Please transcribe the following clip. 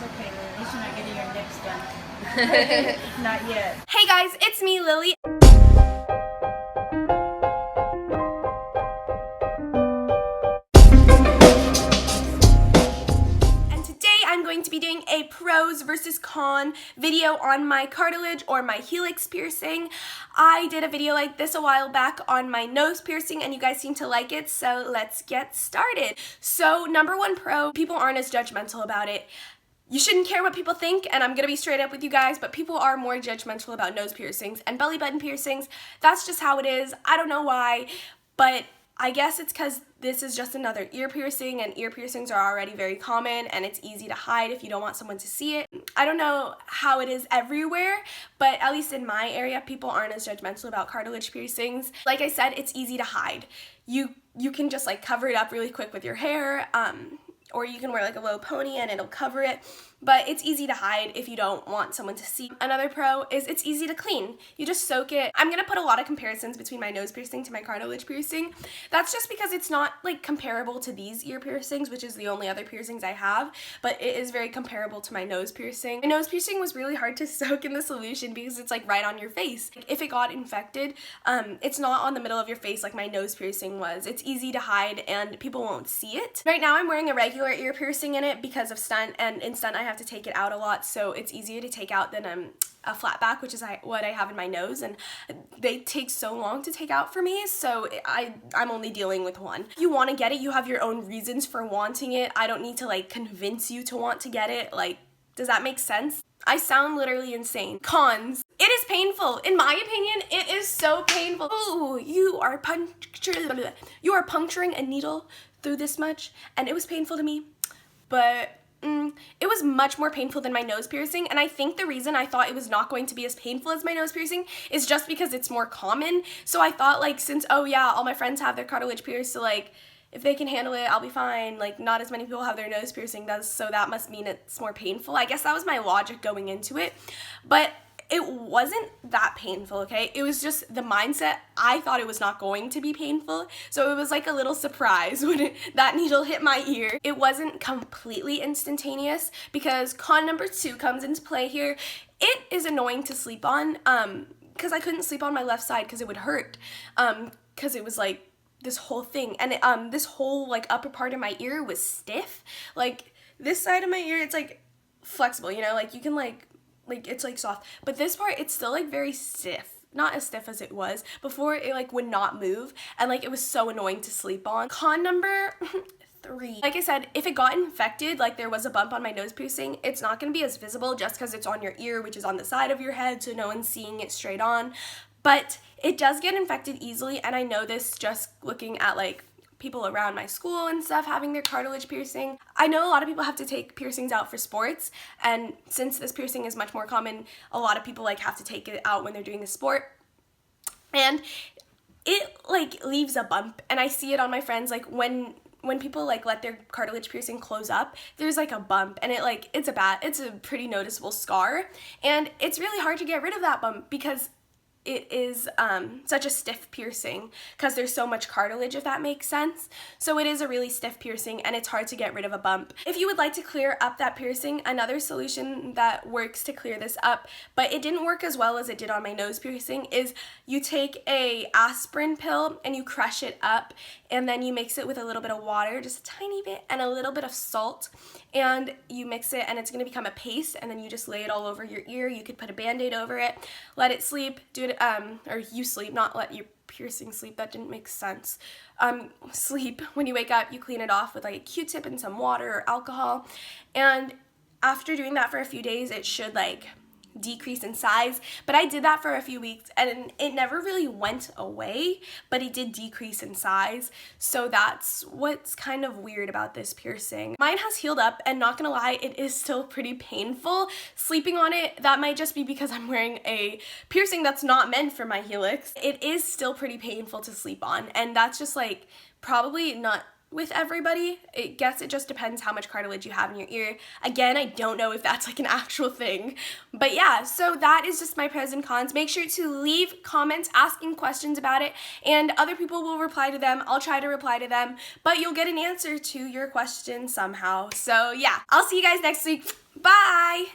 okay, Lily. At least you're not getting your nips done. Not yet. Hey guys, it's me, Lily. And today I'm going to be doing a pros versus con video on my cartilage or my helix piercing. I did a video like this a while back on my nose piercing and you guys seem to like it, so let's get started. So number one pro, people aren't as judgmental about it. You shouldn't care what people think, and I'm gonna be straight up with you guys, but people are more judgmental about nose piercings and belly button piercings. That's just how it is. I don't know why, but I guess it's because this is just another ear piercing, and ear piercings are already very common, and it's easy to hide if you don't want someone to see it. I don't know how it is everywhere, but at least in my area, people aren't as judgmental about cartilage piercings. Like I said, it's easy to hide. You can just like cover it up really quick with your hair, or you can wear like a low pony and it'll cover it, but it's easy to hide if you don't want someone to see. Another pro is it's easy to clean. You just soak it. I'm gonna put a lot of comparisons between my nose piercing to my cartilage piercing. That's just because it's not like comparable to these ear piercings, which is the only other piercings I have, but it is very comparable to my nose piercing. My nose piercing was really hard to soak in the solution because it's like right on your face. If it got infected, it's not on the middle of your face like my nose piercing was. It's easy to hide and people won't see it. Right now I'm wearing a regular ear piercing in it because of stunt, and in stunt I have to take it out a lot, so it's easier to take out than a flat back, which is what I have in my nose, and they take so long to take out for me, so I'm only dealing with one. If you want to get it, you have your own reasons for wanting it. I don't need to like convince you to want to get it. Like, does that make sense? I sound literally insane. Cons. It is painful. In my opinion, it is so painful. Ooh, you are puncturing a needle through this much, and it was painful to me, but it was much more painful than my nose piercing, and I think the reason I thought it was not going to be as painful as my nose piercing is just because it's more common. So I thought, like, since, oh yeah, all my friends have their cartilage pierced, so like, if they can handle it, I'll be fine. Like, not as many people have their nose piercing, so that must mean it's more painful. I guess that was my logic going into it, but it wasn't that painful, okay? It was just the mindset. I thought it was not going to be painful, so it was like a little surprise when that needle hit my ear. It wasn't completely instantaneous because con number two comes into play here. It is annoying to sleep on because I couldn't sleep on my left side because it would hurt because it was like this whole thing, and this whole like upper part of my ear was stiff. Like this side of my ear, it's like flexible, you know, like you can like it's like soft, but this part, it's still like very stiff. Not as stiff as it was before. It like would not move, and like it was so annoying to sleep on. Con number three, like I said, if it got infected, like there was a bump on my nose piercing, it's not going to be as visible just because it's on your ear, which is on the side of your head, so no one's seeing it straight on, but it does get infected easily, and I know this just looking at like people around my school and stuff having their cartilage piercing. I know a lot of people have to take piercings out for sports, and since this piercing is much more common, a lot of people like have to take it out when they're doing the sport, and it like leaves a bump, and I see it on my friends, like when people like let their cartilage piercing close up, there's like a bump, and it's a pretty noticeable scar, and it's really hard to get rid of that bump because it is such a stiff piercing because there's so much cartilage, if that makes sense. So it is a really stiff piercing, and it's hard to get rid of a bump. If you would like to clear up that piercing, another solution that works to clear this up, but it didn't work as well as it did on my nose piercing, is you take a aspirin pill and you crush it up, and then you mix it with a little bit of water, just a tiny bit, and a little bit of salt, and you mix it, and it's going to become a paste, and then you just lay it all over your ear. You could put a band-aid over it, let it sleep, do it or you sleep, not let your piercing sleep. That didn't make sense. Sleep. When you wake up, you clean it off with like a Q-tip and some water or alcohol. And after doing that for a few days, it should like decrease in size, but I did that for a few weeks and it never really went away, but it did decrease in size, so that's what's kind of weird about this piercing. Mine has healed up, and not gonna lie, it is still pretty painful. Sleeping on it, that might just be because I'm wearing a piercing that's not meant for my helix. It is still pretty painful to sleep on, and that's just like probably not with everybody. I guess it just depends how much cartilage you have in your ear. Again, I don't know if that's like an actual thing. But yeah, so that is just my pros and cons. Make sure to leave comments asking questions about it, and other people will reply to them. I'll try to reply to them, but you'll get an answer to your question somehow. So yeah, I'll see you guys next week. Bye!